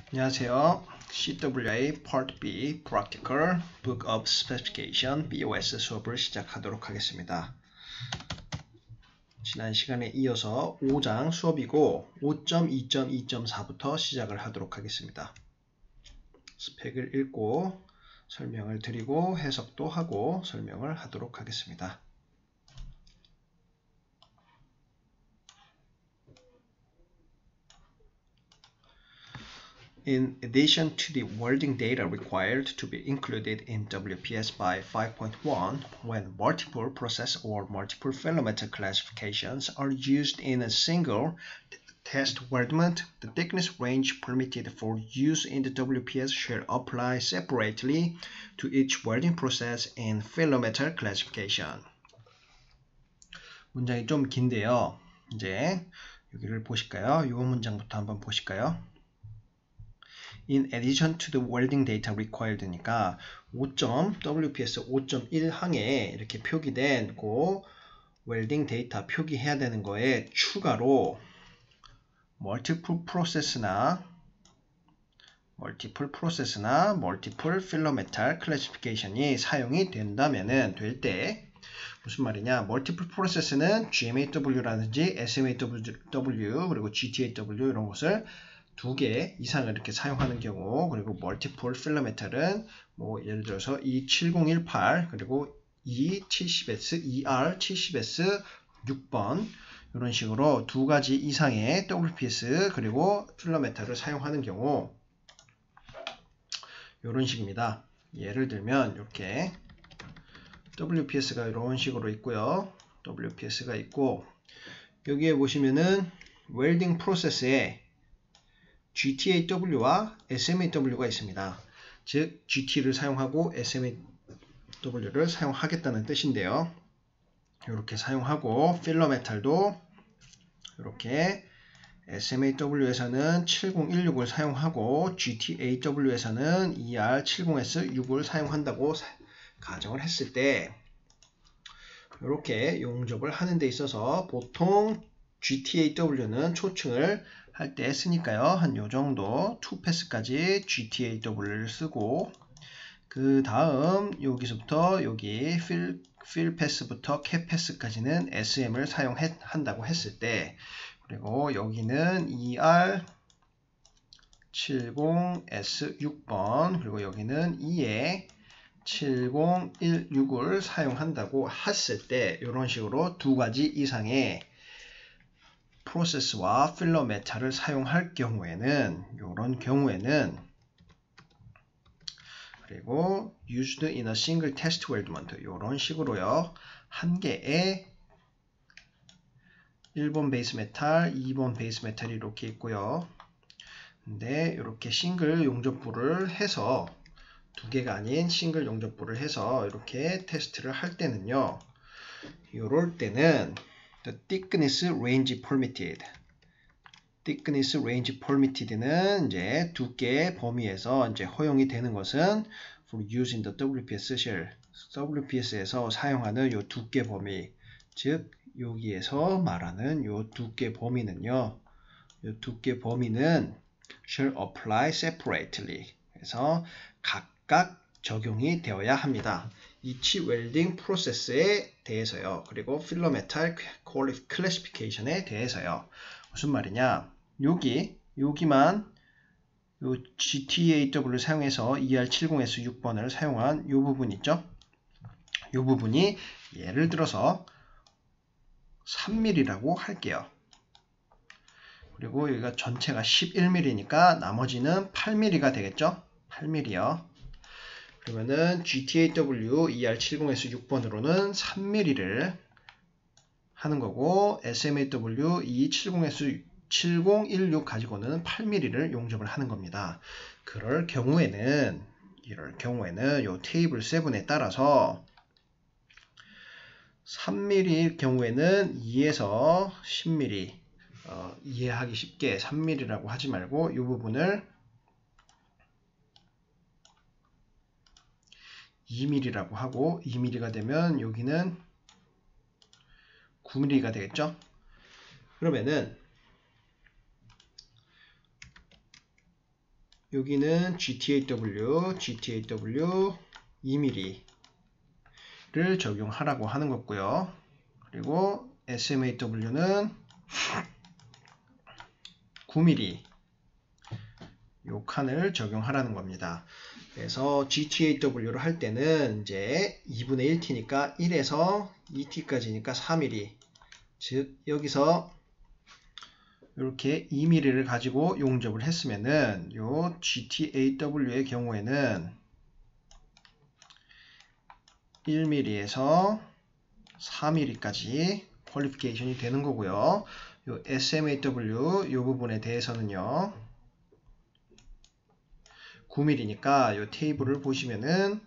안녕하세요. CWA Part B Practical Book of Specification BOS 수업을 시작하도록 하겠습니다. 지난 시간에 이어서 5장 수업이고 5.2.2.4부터 시작을 하도록 하겠습니다. 스펙을 읽고 설명을 드리고 해석도 하고 설명을 하도록 하겠습니다. In addition to the welding data required to be included in WPS by 5.1, when multiple process or multiple filament classifications are used in a single test weldment, the thickness range permitted for use in the WPS shall apply separately to each welding process and filament classification. 문장이 좀 긴데요. 이제 여기를 보실까요? 이 문장부터 한번 보실까요? In addition to the welding data required니까 WPS 5.1항에 이렇게 표기된 그 웰딩 데이터 표기해야 되는 거에 추가로 multiple process나 multiple filamental classification이 사용이 된다면은 될 때 무슨 말이냐? multiple process는 GMAW라든지 SMAW 그리고 GTAW 이런 것을 두 개 이상을 이렇게 사용하는 경우, 그리고 멀티플 필라멘탈은 뭐 예를 들어서 E7018 그리고 E70S, ER70S 6번 이런 식으로 두 가지 이상의 WPS 그리고 필라멘탈을 사용하는 경우 이런 식입니다. 예를 들면 이렇게 WPS가 이런 식으로 있고요. WPS가 있고 여기에 보시면은 웰딩 프로세스에 GTAW와 SMAW가 있습니다. 즉 GT를 사용하고 SMAW를 사용하겠다는 뜻인데요. 이렇게 사용하고 필러메탈도 이렇게 SMAW에서는 7016을 사용하고 GTAW에서는 ER70S6을 사용한다고 가정을 했을 때 이렇게 용접을 하는 데 있어서 보통 GTAW는 초층을 할 때 쓰니까요. 한 요 정도 2패스까지 GTAW를 쓰고 그 다음 여기서부터 여기 필 패스부터 캡 패스까지는 SM을 사용한다고 했을 때 그리고 여기는 ER70S6번 그리고 여기는 EA 7016을 사용한다고 했을 때 이런 식으로 두 가지 이상의 프로세스와 필러 메탈을 사용할 경우에는 이런 경우에는 그리고 used in a single test weldment 이런 식으로요. 한 개의 1번 베이스 메탈, 2번 베이스 메탈이 이렇게 있고요. 근데 이렇게 싱글 용접부를 해서 두 개가 아닌 싱글 용접부를 해서 이렇게 테스트를 할 때는요. 이럴 때는 the thickness range permitted는 이제 두께의 범위에서 이제 허용이 되는 것은 for use in the WPS shell, WPS에서 사용하는 요 두께 범위, 즉 여기에서 말하는 요 두께 범위는요, 요 두께 범위는 shall apply separately, 그래서 각각 적용이 되어야 합니다. each welding process에 대해서요. 그리고 필러메탈 classification에 대해서요. 무슨 말이냐? 여기만 요 GTAW를 사용해서 ER70S6번을 사용한 요 부분 있죠? 요 부분이 예를 들어서 3mm라고 할게요. 그리고 여기가 전체가 11mm니까 나머지는 8mm가 되겠죠? 8mm요. 그러면은 GTAW ER70S6번으로는 3mm를 하는 거고 SMAW E7016 가지고는 8mm를 용접을 하는 겁니다. 그럴 경우에는 요 테이블 7에 따라서 3mm일 경우에는 2에서 10mm 이해하기 쉽게 3mm라고 하지 말고 이 부분을 2mm라고 하고 2mm가 되면 여기는 9mm가 되겠죠? 그러면은 여기는 GTAW 2mm를 적용하라고 하는 거고요. 그리고 SMAW는 9mm 요 칸을 적용하라는 겁니다. 그래서 GTAW를 할 때는 이제 2분의 1t니까 1에서 2t까지니까 4mm. 즉 여기서 이렇게 2mm를 가지고 용접을 했으면은 요 GTAW의 경우에는 1mm에서 4mm까지 퀄리피케이션이 되는 거고요. 요 SMAW 요 부분에 대해서는요 9mm니까 요 테이블을 보시면은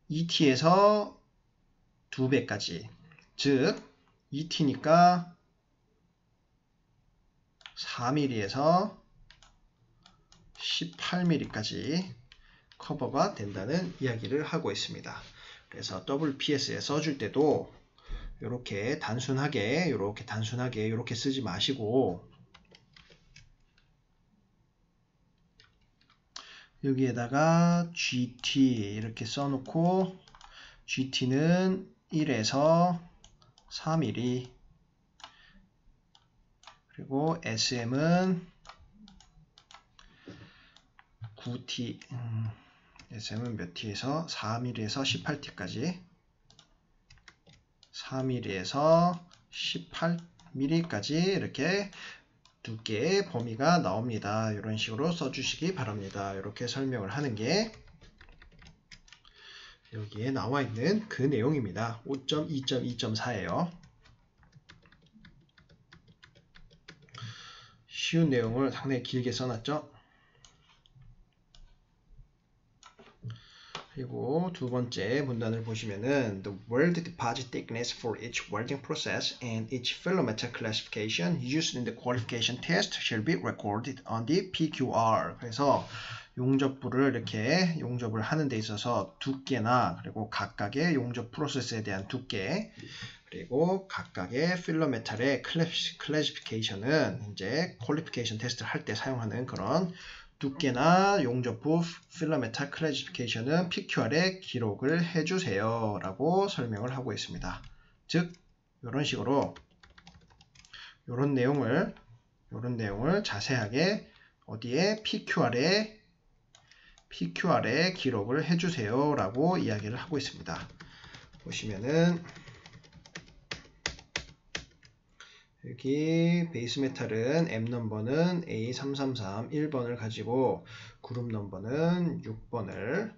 2t에서 2배까지, 즉 2t니까 4mm에서 18mm까지 커버가 된다는 이야기를 하고 있습니다. 그래서 WPS에 써줄 때도 이렇게 단순하게 이렇게 쓰지 마시고 여기에다가 GT 이렇게 써놓고 GT는 1에서 3mm 그리고 SM은 9t SM은 몇 t에서 4mm에서 18t까지 4mm에서 18mm까지 이렇게 두께의 범위가 나옵니다. 이런 식으로 써주시기 바랍니다. 이렇게 설명을 하는 게 여기에 나와 있는 그 내용입니다. 5.2.2.4예요. 쉬운 내용을 상당히 길게 써놨죠. 그리고 두 번째 문단을 보시면은 The weld deposit thickness for each welding process and each filament classification used in the qualification test shall be recorded on the PQR. 그래서 용접부를 이렇게 용접을 하는 데 있어서 두께나 그리고 각각의 용접 프로세스에 대한 두께 그리고 각각의 필러메탈의 클래시피케이션은 이제 퀄리피케이션 테스트를 할 때 사용하는 그런 두께나 용접부 필러메탈 클래시피케이션은 PQR에 기록을 해주세요 라고 설명을 하고 있습니다. 즉 이런 식으로 이런 내용을 자세하게 어디에 PQR에 기록을 해주세요 라고 이야기를 하고 있습니다. 보시면은 여기 베이스 메탈은 M 넘버는 A333 1번을 가지고 그룹 넘버는 6번을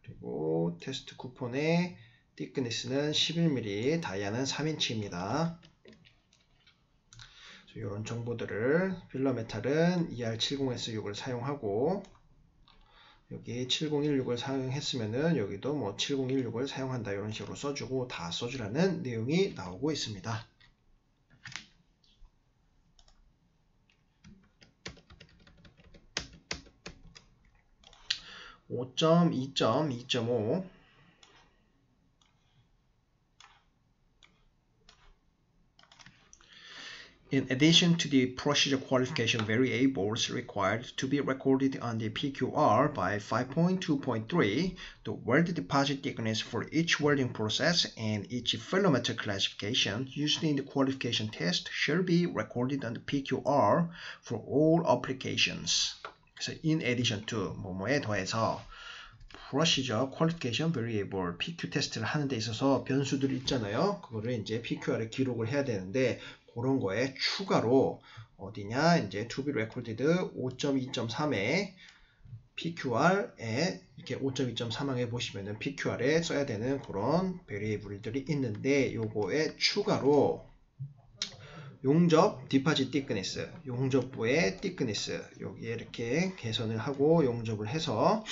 그리고 테스트 쿠폰의 thickness는 11mm 다이아는 3인치입니다. 이런 정보들을 필러 메탈은 ER70S6을 사용하고 여기 7016을 사용했으면은 여기도 뭐 7016을 사용한다 이런 식으로 써주고 다 써주라는 내용이 나오고 있습니다. 5.2.2.5 In addition to the procedure qualification variables required to be recorded on the PQR by 5.2.3, the weld deposit thickness for each welding process and each filament classification used in the qualification test shall be recorded on the PQR for all applications. 그래서 in addition to 뭐뭐에 더해서 procedure qualification variable PQ 테스트를 하는 데 있어서 변수들이 있잖아요. 그거를 이제 PQR에 기록을 해야 되는데 그런 거에 추가로 어디냐 이제 to be recorded 5.2.3에 PQR에 이렇게 5.2.3항에 보시면은 PQR에 써야 되는 그런 variable들이 있는데 요거에 추가로 용접 디파짓 thickness 용접부의 thickness 여기에 이렇게 개선을 하고 용접을 해서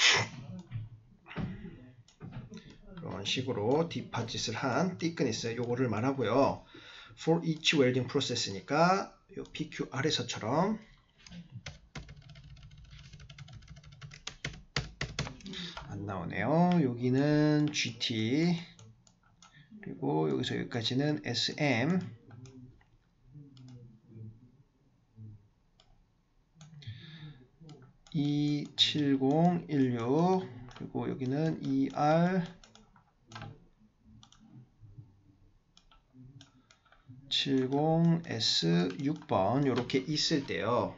이런 식으로 디파짓을 한 thickness 요거를 말하고요. For each welding process니까 요 PQR에서처럼 안 나오네요. 여기는 GT 그리고 여기서 여기까지는 SM E7016 그리고 여기는 ER70S6번 이렇게 있을 때요.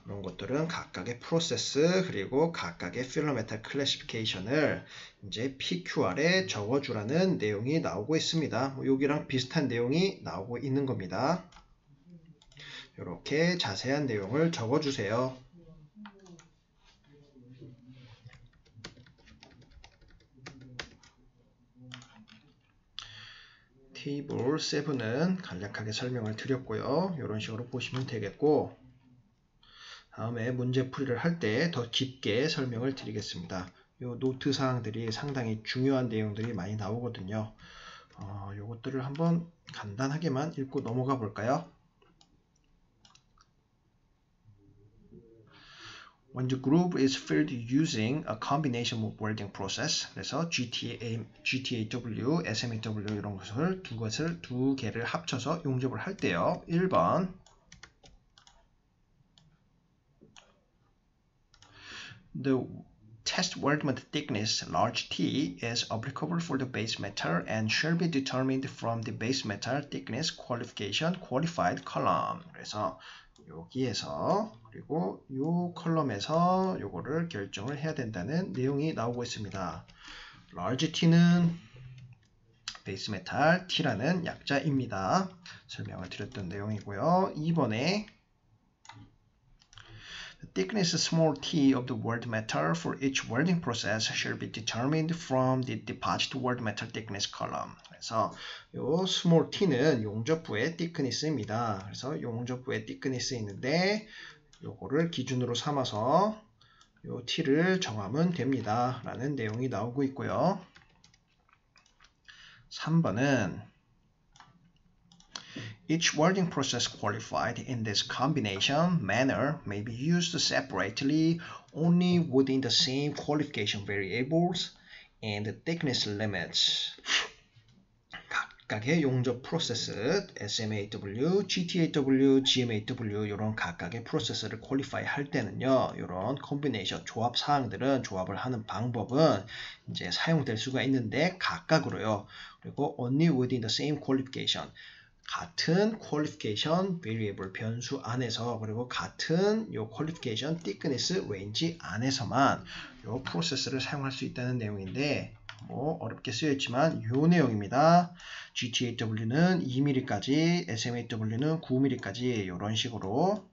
그런 것들은 각각의 프로세스 그리고 각각의 필러메탈 클래시피케이션을 이제 PQR에 적어주라는 내용이 나오고 있습니다. 여기랑 비슷한 내용이 나오고 있는 겁니다. 이렇게 자세한 내용을 적어주세요. 테이블 7은 간략하게 설명을 드렸고요. 이런 식으로 보시면 되겠고, 다음에 문제풀이를 할 때 더 깊게 설명을 드리겠습니다. 이 노트 사항들이 상당히 중요한 내용들이 많이 나오거든요. 이것들을 한번 간단하게만 읽고 넘어가 볼까요? When the group is filled using a combination of welding process, 그래서 GTAW, SMAW 이런 것을 두 개를 합쳐서 용접을 할 때요. 1번 The test weldment thickness large T is applicable for the base metal and shall be determined from the base metal thickness qualification qualified column. 그래서 여기에서 그리고 이 컬럼에서 요거를 결정을 해야 된다는 내용이 나오고 있습니다. large T는 베이스 메탈 T라는 약자입니다. 설명을 드렸던 내용이고요. 2번에 The thickness small t of the weld metal for each welding process shall be determined from the deposit weld metal thickness column. 그래서 요 small t는 용접부의 thickness입니다. 그래서 용접부의 thickness 있는데 요거를 기준으로 삼아서 요 t를 정하면 됩니다. 라는 내용이 나오고 있고요. 3번은 Each welding process qualified in this combination manner may be used separately only within the same qualification variables and thickness limits. 각각의 용접 프로세스, SMAW, GTAW, GMAW 이런 각각의 프로세스를 퀄리파이 할 때는요. 이런 콤비네이션 조합 사항들은 조합을 하는 방법은 이제 사용될 수가 있는데 각각으로요. 그리고 only within the same qualification. 같은 qualification variable 변수 안에서 그리고 같은 요 qualification thickness range 안에서만 요 프로세스를 사용할 수 있다는 내용인데 뭐 어렵게 쓰여있지만 요 내용입니다. GTAW는 2mm까지, SMAW는 9mm까지 이런 식으로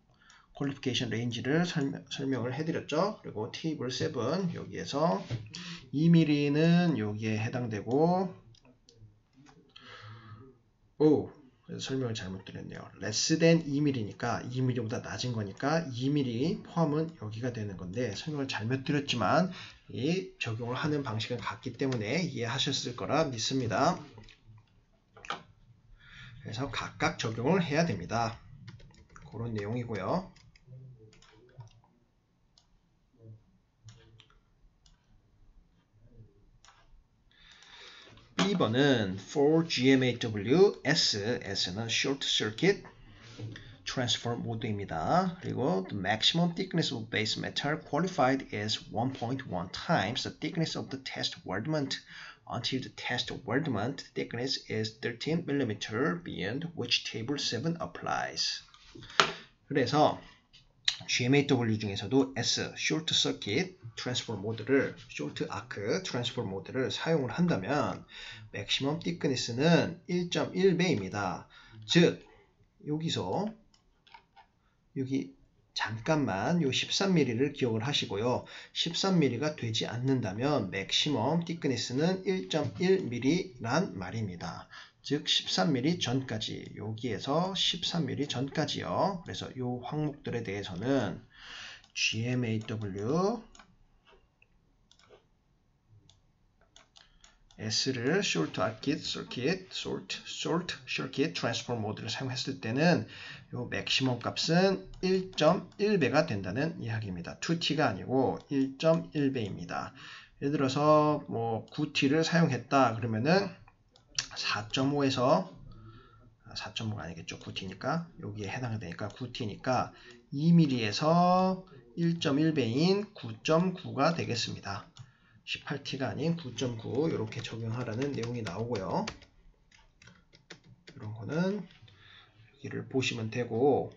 qualification range를 설명을 해드렸죠. 그리고 테이블 7 여기에서 2mm는 여기에 해당되고 설명을 잘못 드렸네요. less than 2mm니까 2mm보다 낮은 거니까 2mm 포함은 여기가 되는 건데 설명을 잘못 드렸지만 이 적용을 하는 방식은 같기 때문에 이해하셨을 거라 믿습니다. 그래서 각각 적용을 해야 됩니다. 그런 내용이고요. B번은 for GMAW, S는 short circuit transfer mode입니다. 그리고 the maximum thickness of base metal qualified is 1.1 times the thickness of the test weldment until the test weldment thickness is 13 mm beyond which table 7 applies. 그래서 GMAW 중에서도 S, Short Circuit Transfer 모드를, Short Arc Transfer 모드를 사용을 한다면 Maximum Thickness는 1.1배입니다. 즉, 여기서 여기 잠깐만 요 13mm를 기억을 하시고요. 13mm가 되지 않는다면 Maximum Thickness는 1.1mm란 말입니다. 즉 13mm 전까지 여기에서 13mm 전까지요. 그래서 이 항목들에 대해서는 GMAW S를 Short Circuit Transfer 모드를 사용했을 때는 이 맥시멈 값은 1.1배가 된다는 이야기입니다. 2T가 아니고 1.1배입니다. 예를 들어서 뭐 9T를 사용했다 그러면은 4.5에서 4.5가 아니겠죠. 9T니까 여기에 해당되니까 9T니까 2mm에서 1.1배인 9.9가 되겠습니다. 18T가 아닌 9.9 이렇게 적용하라는 내용이 나오고요. 이런 거는 여기를 보시면 되고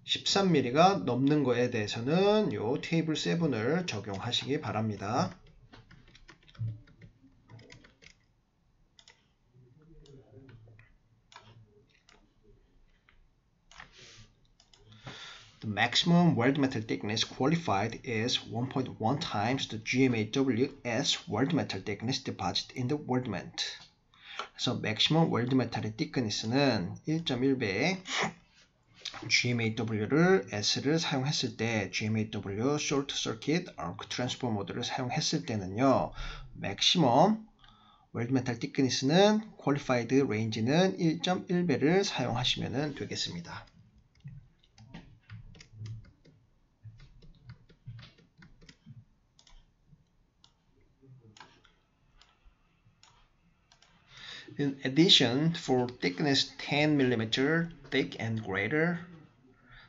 13mm가 넘는 거에 대해서는 이 테이블 7을 적용하시기 바랍니다. The maximum weld metal thickness qualified is 1.1 times the GMAW as weld metal thickness deposited in the weldment. 그래서 maximum weld metal의 thickness는 1.1배 GMAW를 S를 사용했을 때 GMAW short circuit arc transfer 모드를 사용했을 때는요. maximum weld metal thickness는 qualified range는 1.1배를 사용하시면 되겠습니다. In addition, for thickness 10 mm thick and greater,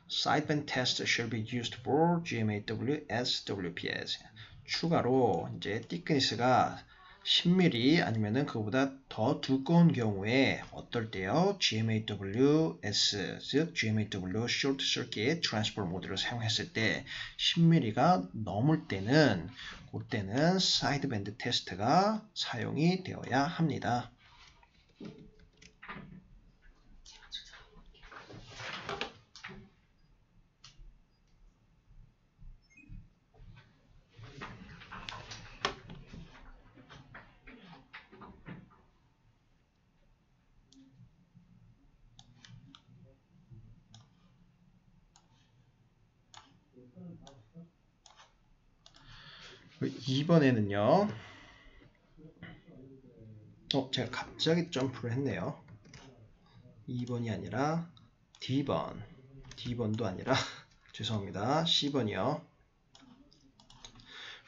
sideband test shall be used for GMAW SWPS. 추가로 이제 thickness가 10mm 아니면은 그보다 더 두꺼운 경우에 어떨 때요? GMAW S, 즉 GMAW Short Circuit Transfer 모드를 사용했을 때 10mm가 넘을 때는 그때는 사이드밴드 테스트가 사용이 되어야 합니다. 이번에는요. 제가 갑자기 점프를 했네요. 2번이 아니라 D번. D번도 아니라 죄송합니다. C번이요.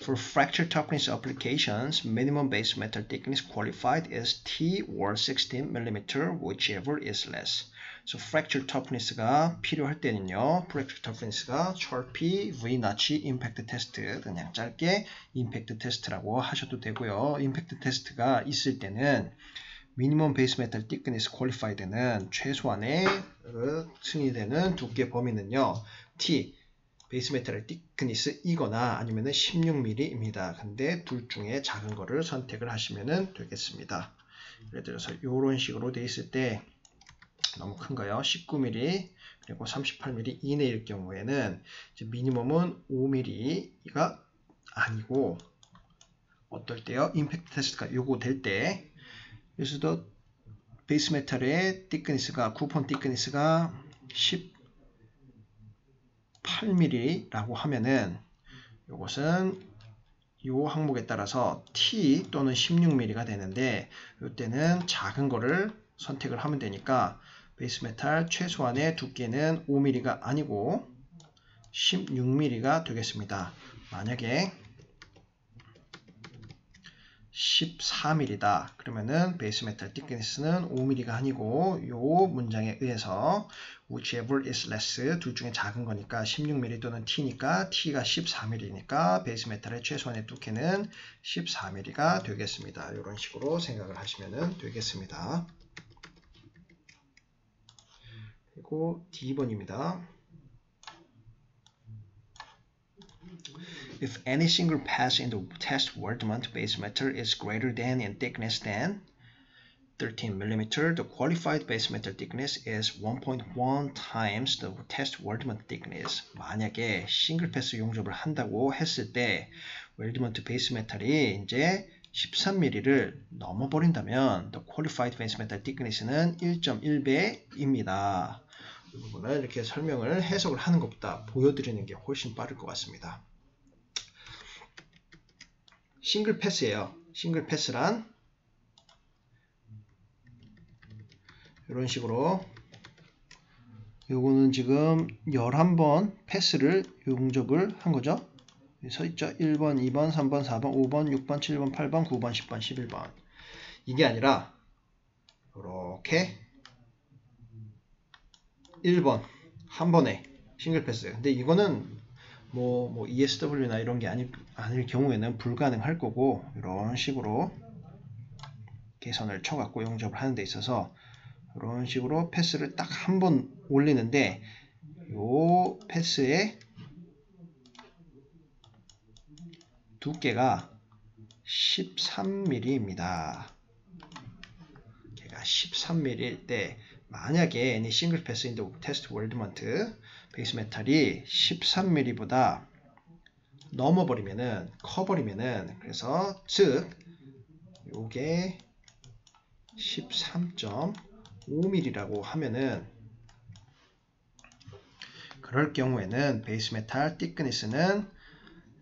For fracture toughness applications, minimum base metal thickness qualified is T or 16 mm, whichever is less. So fracture toughness가 필요할 때는요. fracture toughness가 Sharpie V-notch impact test, 그냥 짧게 impact test라고 하셔도 되고요. impact test가 있을 때는 minimum base metal thickness qualified는 최소한의 승인되는 두께 범위는요. T 베이스 메탈의 thickness이거나 아니면 16mm입니다. 근데 둘 중에 작은 거를 선택을 하시면 되겠습니다. 예를 들어서 이런 식으로 돼 있을 때 너무 큰가요? 19mm 그리고 38mm 이내일 경우에는 이제 미니멈은 5mm가 아니고 어떨 때요? 임팩트 테스트가 요구될 때 그래서 베이스 메탈의 thickness가 쿠폰 thickness가 18mm라고 하면은 이것은 이 항목에 따라서 T 또는 16mm가 되는데 이때는 작은 거를 선택을 하면 되니까 베이스 메탈 최소한의 두께는 5mm가 아니고 16mm가 되겠습니다. 만약에 14mm다. 그러면은 베이스 메탈 thickness는 5mm가 아니고 이 문장에 의해서 whichever is less 둘 중에 작은 거니까 16mm 또는 T니까 T가 14mm니까 베이스 메탈의 최소한의 두께는 14mm가 되겠습니다. 이런 식으로 생각을 하시면 되겠습니다. 그리고 D번입니다. If any single pass in the test weldment base metal is greater than in thickness than 13 mm, the qualified base metal thickness is 1.1 times the test weldment thickness. 만약에 싱글 패스 용접을 한다고 했을 때 웰드먼트 베이스 메탈이 이제 13mm를 넘어버린다면 the qualified base metal thickness는 1.1배입니다. 이 부분을 이렇게 설명을 해석을 하는 것보다 보여드리는 게 훨씬 빠를 것 같습니다. 싱글 패스예요. 싱글 패스란 이런 식으로 요거는 지금 11번 패스를 용접을 한 거죠. 서 있죠. 1번, 2번, 3번, 4번, 5번, 6번, 7번, 8번, 9번, 10번, 11번. 이게 아니라 이렇게 1번 한 번에 싱글 패스. 근데 이거는 뭐 ESW나 이런 게 아닐 경우에는 불가능할 거고, 이런 식으로 개선을 쳐갖고 용접을 하는 데 있어서 이런 식으로 패스를 딱 한 번 올리는데, 요 패스의 두께가 13mm입니다. 걔가 13mm일 때 만약에 any single pass in the test weldment 베이스 메탈이 13mm보다 넘어버리면은, 커버리면은, 그래서 즉 요게 13.5mm라고 하면은, 그럴 경우에는 베이스 메탈 thickness는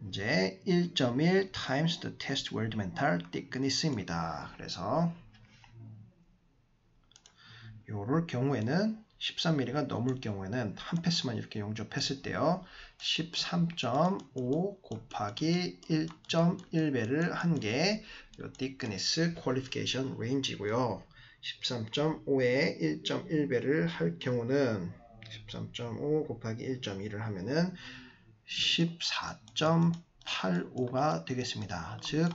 이제 1.1 times the test weld metal thickness입니다. 그래서 요럴 경우에는 13mm가 넘을 경우에는 한 패스만 이렇게 용접했을 때요, 13.5 곱하기 1.1배를 한 게 요 thickness qualification range이고요. 13.5에 1.1배를 할 경우는 13.5 곱하기 1.2를 하면은 14.85가 되겠습니다. 즉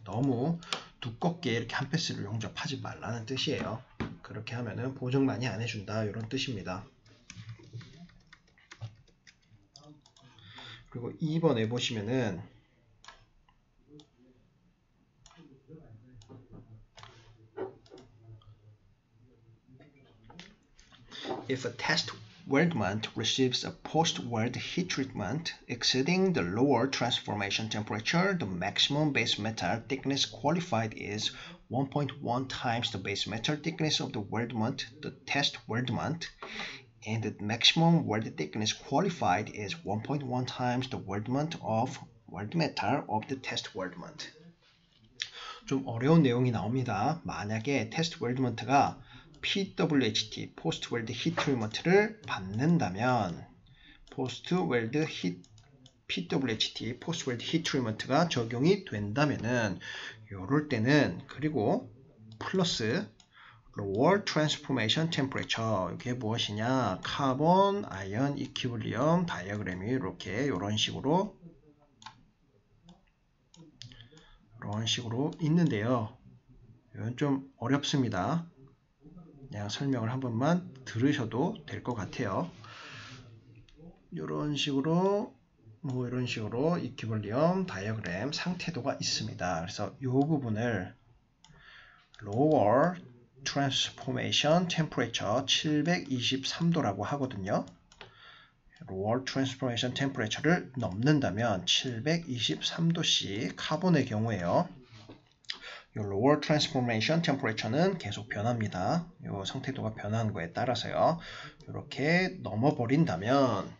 너무 두껍게 이렇게 한 패스를 용접하지 말라는 뜻이에요. 그렇게 하면은 보정 많이 안 해준다, 이런 뜻입니다. 그리고 2번에 보시면은 If a test weldment receives a post-weld heat treatment exceeding the lower transformation temperature, the maximum base metal thickness qualified is 1.1 times the base metal thickness of the weldment, the test weldment, and the maximum weld thickness qualified is 1.1 times the weldment of weld metal of the test weldment. 좀 어려운 내용이 나옵니다. 만약에 테스트 웰드먼트가 PWHT, 포스트 웰드 히트 트리트먼트를 받는다면, PWHT, 포스트 웰드 히트 트리트먼트가 적용이 된다면은, 요럴 때는, 그리고 플러스 lower transformation temperature, 이게 무엇이냐, 카본 아이언 이퀴블리엄 다이어그램이 이렇게 이런 식으로 있는데요. 이건 좀 어렵습니다. 그냥 설명을 한 번만 들으셔도 될 것 같아요. 이런 식으로 이퀴블리엄 다이어그램 상태도가 있습니다. 그래서 이 부분을 lower transformation temperature 723도라고 하거든요. lower transformation temperature를 넘는다면 723도씨 카본의 경우에요. 이 lower transformation temperature는 계속 변합니다. 이 상태도가 변하는 거에 따라서요. 이렇게 넘어버린다면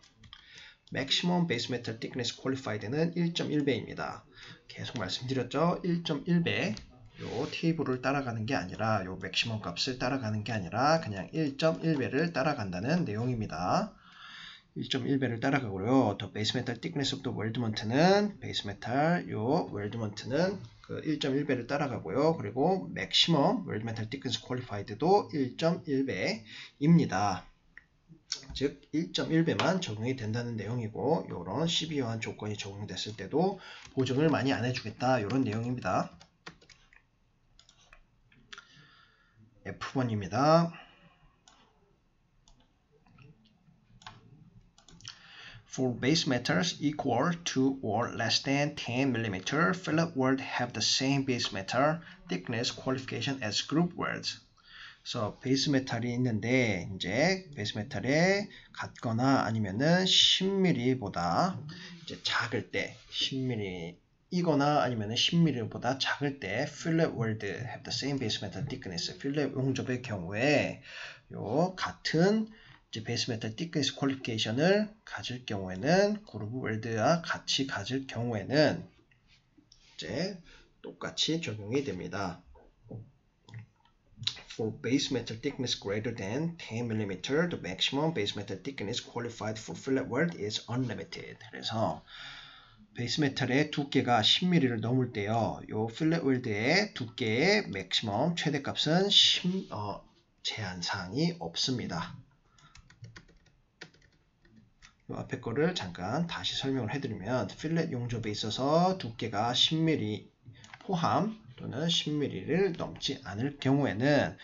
maximum base metal thickness qualified는 1.1배입니다. 계속 말씀드렸죠. 1.1배. 요 테이블을 따라가는 게 아니라, 요 맥시멈 값을 따라가는 게 아니라 그냥 1.1배를 따라간다는 내용입니다. 1.1배를 따라가고요. 더 베이스 메탈 thickness of the weldment는 요 weldment는 그 1.1배를 따라가고요. 그리고 maximum weld metal thickness qualified도 1.1배입니다. 즉 1.1배만 적용이 된다는 내용이고, 이런 시비어한 조건이 적용됐을 때도 보증을 많이 안 해주겠다, 이런 내용입니다. F1입니다. For base metals equal to or less than 10 mm, fillet weld have the same base metal thickness qualification as group welds. 그래서 베이스 메탈이 있는데, 이제 베이스 메탈에 같거나 아니면은 10mm보다 이제 작을 때, 10mm이거나 아니면은 10mm보다 작을 때 fillet weld have the same base metal thickness. 필렛 용접의 경우에 요 같은 이제 베이스 메탈 thickness 퀄리피케이션을 가질 경우에는, 그루브 웰드와 같이 가질 경우에는 이제 똑같이 적용이 됩니다. For base metal thickness greater than 10 mm, the maximum base metal thickness qualified for fillet weld is unlimited. 그래서 베이스 메탈의 두께가 10mm를 넘을 때요, 요 필렛 웰드의 두께의 맥시멈 최대값은 제한사항이 없습니다. 이 앞에 거를 잠깐 다시 설명을 해드리면 필렛 용접에 있어서 두께가 10mm 포함 또는 10mm를 넘지 않을 경우에는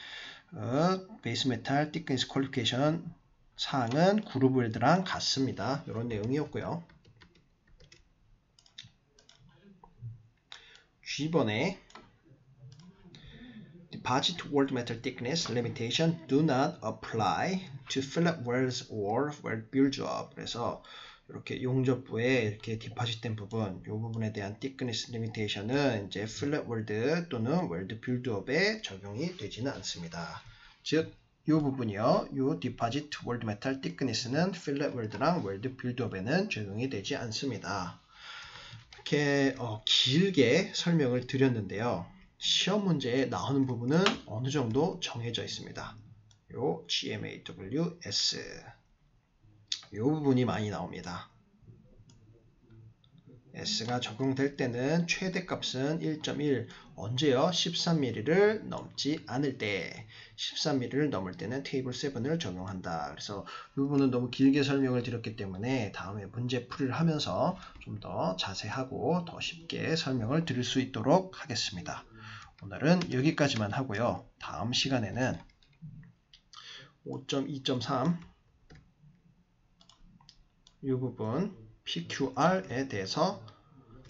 베이스 메탈 thickness 퀄리피케이션 사항은 그룹 웰드랑 같습니다. 이런 내용이었고요. G번에 Deposit weld metal thickness limitation do not apply to fillet welds or weld build-up. 그래서 이렇게 용접부에 이렇게 디파짓된 부분, 이 부분에 대한 thickness limitation은 이제 fillet weld 또는 weld build-up에 적용이 되지는 않습니다. 즉, 이 부분이요, 이 디파짓 weld metal thickness는 fillet weld랑 weld build-up에는 적용이 되지 않습니다. 이렇게 길게 설명을 드렸는데요. 시험 문제에 나오는 부분은 어느 정도 정해져 있습니다. 요 GMAWS 요 부분이 많이 나옵니다. S가 적용될 때는 최대값은 1.1 언제요? 13mm를 넘지 않을 때 13mm를 넘을 때는 테이블 7을 적용한다. 그래서 이 부분은 너무 길게 설명을 드렸기 때문에 다음에 문제 풀이를 하면서 좀 더 자세하고 더 쉽게 설명을 드릴 수 있도록 하겠습니다. 오늘은 여기까지만 하고요. 다음 시간에는 5.2.3 이 부분 PQR에 대해서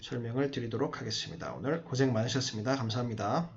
설명을 드리도록 하겠습니다. 오늘 고생 많으셨습니다. 감사합니다.